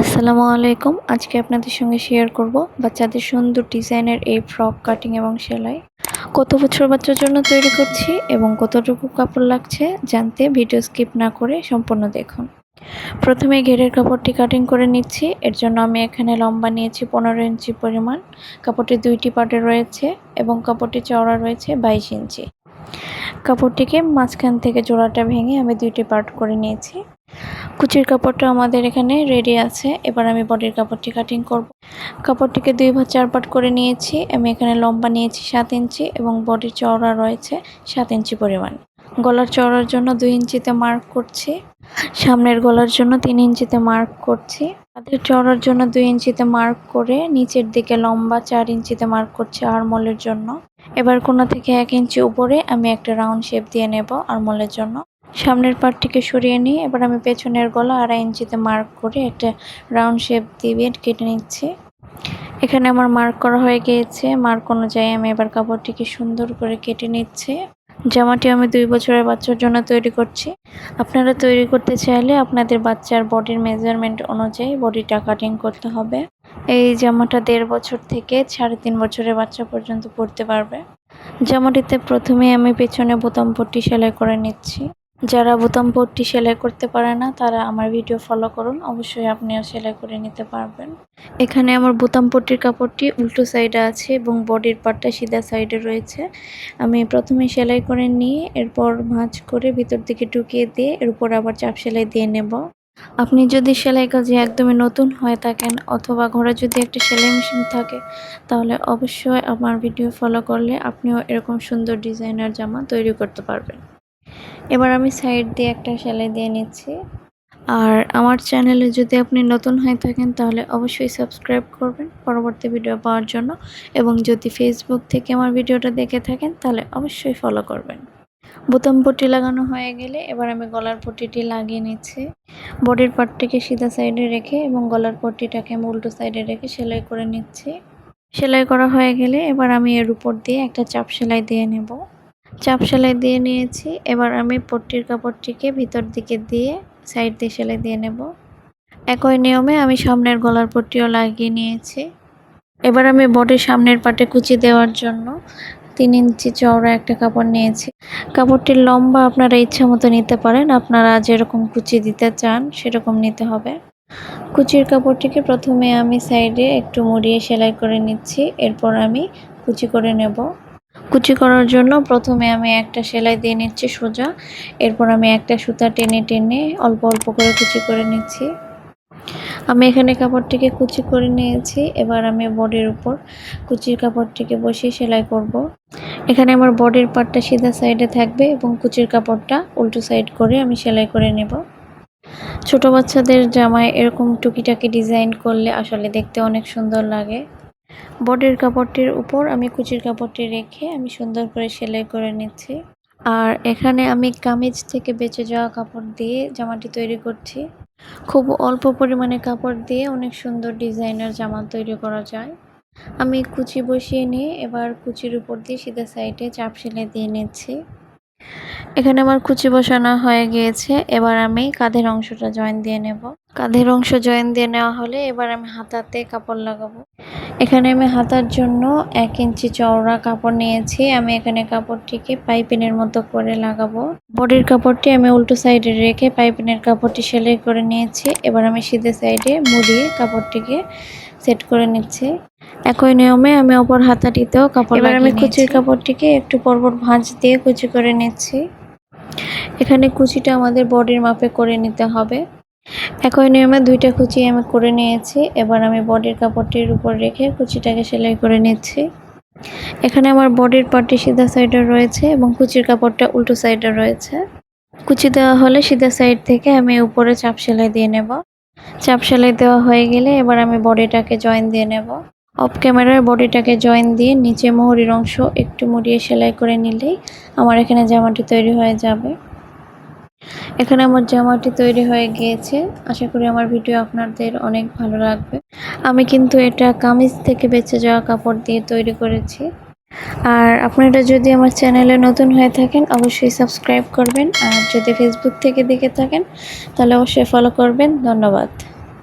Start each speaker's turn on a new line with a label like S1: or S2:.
S1: আসসালামু আলাইকুম। আজকে আপনাদের সঙ্গে শেয়ার করব বাচ্চাদের সুন্দর ডিজাইনের এই ফ্রক কাটিং এবং সেলাই। কত বছর বাচ্চার জন্য তৈরি করছি এবং কতটুকু কাপড় লাগছে জানতে ভিডিও স্কিপ না করে সম্পূর্ণ দেখুন। প্রথমে ঘেরের কাপড়টি কাটিং করে নিচ্ছি। এর জন্য আমি এখানে লম্বা নিয়েছি 15 ইঞ্চি পরিমাণ। কাপড়টি দুইটি পার্টে রয়েছে এবং কাপড়টি চওড়া রয়েছে 22 ইঞ্চি। কাপড়টিকে মাঝখান থেকে জোড়াটা ভেঙে আমি দুইটি পার্ট করে নিয়েছি। কুচির কাপড়টা আমাদের এখানে রেডি আছে। এবার আমি বডির কাপড়টি কাটিং করব। কাপড়টিকে 2 ভাঁজ 4 পার্ট করে নিয়েছি। আমি এখানে লম্বা নিয়েছি 7 ইঞ্চি এবং বডির চওড়া রয়েছে 7 ইঞ্চি পরিমাণ। গলার চওড়ার জন্য 2 ইঞ্চিতে মার্ক করছি। সামনের গলার জন্য 3 ইঞ্চিতে মার্ক করছি। কাঁধের চওড়ার জন্য 2 ইঞ্চিতে মার্ক করে নিচের দিকে লম্বা 4 ইঞ্চিতে মার্ক করছি আর্মহোলের জন্য। এবার কোণা থেকে 1 ইঞ্চি উপরে আমি একটা রাউন্ড শেপ দিয়ে নেব আর্মহোলের জন্য। সামনের পার্টটিকে সরিয়ে নিয়ে এবার আমি পেছনের গলা 2.5 ইঞ্চিতে মার্ক করে একটা রাউন্ড শেপ দিয়ে কেটে নিচ্ছি। এখানে আমার মার্ক করা হয়ে গিয়েছে। মার্ক অনুযায়ী আমি এবার কাপড়টিকে সুন্দর করে কেটে নিচ্ছি। জামাটি আমি 2 বছরের বাচ্চার জন্য তৈরি করছি। আপনারা তৈরি করতে চাইলে আপনাদের বাচ্চার বডির মেজারমেন্ট অনুযায়ী বডিটা কাটিং করতে হবে। এই জামাটা 1.5 বছর থেকে 3.5 বছরের বাচ্চা পর্যন্ত পরতে পারবে। জামাটিতে প্রথমে আমি পেছনে বোতাম পট্টি সেলাই করে নিচ্ছি। যারা বোতাম পট্টি সেলাই করতে পারে না তারা আমার ভিডিও ফলো করুন, অবশ্যই আপনিও সেলাই করে নিতে পারবেন। এখানে আমার বোতাম পট্টির কাপড়টি উল্টো সাইডে আছে এবং বডির পার্টটা সিধা সাইডে রয়েছে। আমি প্রথমে সেলাই করে নিয়ে এরপর ভাঁজ করে ভিতর দিকে ঢুকিয়ে দিয়ে এর উপর আবার চাপ সেলাই দিয়ে নেব। আপনি যদি সেলাই কাজে একদমই নতুন হয়ে থাকেন অথবা ঘরে যদি একটা সেলাই মেশিন থাকে তাহলে অবশ্যই আমার ভিডিও ফলো করলে আপনিও এরকম সুন্দর ডিজাইনার জামা তৈরি করতে পারবেন। এবার আমি সাইড দিয়ে একটা সেলাই দিয়ে নিচ্ছি। আর আমার চ্যানেলে যদি আপনি নতুন হয়ে থাকেন তাহলে অবশ্যই সাবস্ক্রাইব করবেন পরবর্তী ভিডিও পাওয়ার জন্য, এবং যদি ফেসবুক থেকে আমার ভিডিওটা দেখে থাকেন তাহলে অবশ্যই ফলো করবেন। বোতাম পট্টি লাগানো হয়ে গেলে এবার আমি গলার পট্টিটি লাগিয়ে নিচ্ছি। বডির পার্টটিকে সিধা সাইডে রেখে এবং গলার পট্টিটাকে আমি উল্টো সাইডে রেখে সেলাই করে নিচ্ছি। সেলাই করা হয়ে গেলে এবার আমি এর উপর দিয়ে একটা চাপ সেলাই দিয়ে নেব। চাপ সেলাই দিয়ে নিয়েছি। এবার আমি পট্টির কাপড়টিকে ভিতর দিকে দিয়ে সাইড দিয়ে সেলাই দিয়ে নেব। একই নিয়মে আমি সামনের গলার পট্টিও লাগিয়ে নিয়েছি। এবার আমি বডির সামনের পাটে কুচি দেওয়ার জন্য 3 ইঞ্চি চওড়া একটা কাপড় নিয়েছি। কাপড়টির লম্বা আপনারা ইচ্ছা মতো নিতে পারেন, আপনারা যেরকম কুচি দিতে চান সেরকম নিতে হবে। কুচির কাপড়টিকে প্রথমে আমি সাইডে একটু মুড়িয়ে সেলাই করে নিচ্ছি, এরপর আমি কুচি করে নেব। কুচি করার জন্য প্রথমে আমি একটা সেলাই দিয়ে নিচ্ছি সোজা, এরপর আমি একটা সুতা টেনে টেনে অল্প অল্প করে কুচি করে নিচ্ছি। আমি এখানে কাপড়টিকে কুচি করে নিয়েছি। এবার আমি বডির উপর কুচির কাপড়টিকে বসিয়ে সেলাই করব। এখানে আমার বডির পার্টটা সিধা সাইডে থাকবে এবং কুচির কাপড়টা উল্টো সাইড করে আমি সেলাই করে নেব। ছোট বাচ্চাদের জামায় এরকম টুকিটাকি ডিজাইন করলে আসলে দেখতে অনেক সুন্দর লাগে। বডির কাপড়টির উপর আমি কুচির কাপড়টি রেখে আমি সুন্দর করে সেলাই করে নিচ্ছি। আর এখানে আমি কামিজ থেকে বেঁচে যাওয়া কাপড় দিয়ে জামাটি তৈরি করছি। খুব অল্প পরিমাণে কাপড় দিয়ে অনেক সুন্দর ডিজাইনার জামা তৈরি করা যায়। আমি কুচি বসিয়ে নিয়ে এবার কুচির উপর দিয়ে সিধা সাইডে চাপ সেলাই দিয়ে নিচ্ছি। এখানে আমার কুচি বসানো হয়ে গিয়েছে। এবার আমি কাঁধের অংশটা জয়েন দিয়ে নেব। কাঁধের অংশ জয়েন দিয়ে নেওয়া হলে এবার আমি হাতাতে কাপড় লাগাবো। এখানে আমি হাতার জন্য 1 ইঞ্চি চওড়া কাপড় নিয়েছি। আমি এখানে কাপড়টিকে পাইপিনের মতো করে লাগাবো। বডির কাপড়টি আমি উল্টো সাইডে রেখে পাইপিনের কাপড়টি সেলাই করে নিয়েছি। এবার আমি সিধে সাইডে মুড়িয়ে কাপড়টিকে সেট করে নিচ্ছি। একই নিয়মে আমি অপর হাতাটিতেও কাপড় লাগিয়ে নিয়েছি। এবার আমি কুচির কাপড়টিকে একটু পরপর ভাঁজ দিয়ে কুচি করে নিচ্ছি। এখানে কুচিটা আমাদের বডির মাপে করে নিতে হবে। একই নিয়মে 2টা কুচি আমি করে নিয়েছি। এবার আমি বডির কাপড়টির উপর রেখে কুচিটাকে সেলাই করে নিচ্ছি। এখানে আমার বডির পার্টটি সিধা সাইডে রয়েছে এবং কুচির কাপড়টা উল্টো সাইডে রয়েছে। কুচি দেওয়া হলে সিধা সাইড থেকে আমি উপরে চাপ সেলাই দিয়ে নেব। চাপ সেলাই দেওয়া হয়ে গেলে এবার আমি বডিটাকে জয়েন দিয়ে নেব। অফ ক্যামেরার বডিটাকে জয়েন দিয়ে নিচে মোহরির অংশ একটু মুড়িয়ে সেলাই করে নিলেই আমার এখানে জামাটি তৈরি হয়ে যাবে। এখানে আমার জামাটি তৈরি হয়ে গিয়েছে। আশা করি আমার ভিডিও আপনাদের অনেক ভালো লাগবে। আমি কিন্তু এটা কামিজ থেকে বেঁচে যাওয়া কাপড় দিয়ে তৈরি করেছি। আর আপনারা যদি আমার চ্যানেলে নতুন হয়ে থাকেন অবশ্যই সাবস্ক্রাইব করবেন, আর যদি ফেসবুক থেকে দেখে থাকেন তাহলে অবশ্যই ফলো করবেন। ধন্যবাদ।